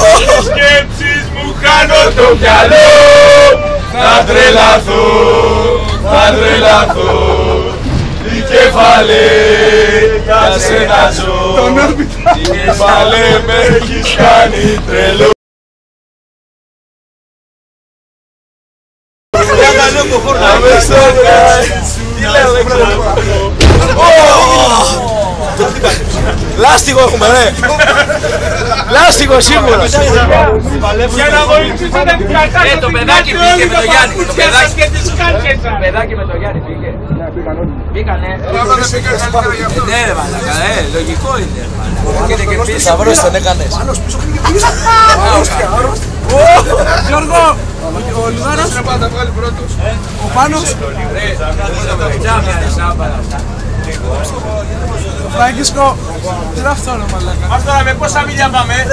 Οι σκέψεις μου χάνω το μυαλό. Θα τρελαθώ, θα τρελαθώ. Τι κεφαλέ, κάτσε να ζω. Τι κεφαλέ με έχεις κάνει τρελό. Λάστιχο έχουμε ρε! Λάστιχο σίγουρα! Για να βοηθήσετε την κατάσταση. Το παιδάκι πήγε με το Γιάννη. Το παιδάκι με το Γιάννη πήγε. Πήγανε. Ναι ρε μαλάκα, λογικό είναι. Σταυρός τον έκανες. Γιώργο, ο Λιγάρος, ο Πάνος, ο Φράγκισκο. Τι είναι αυτό ρε μαλάκα. Μας τώρα με πόσα μίλια πάμε.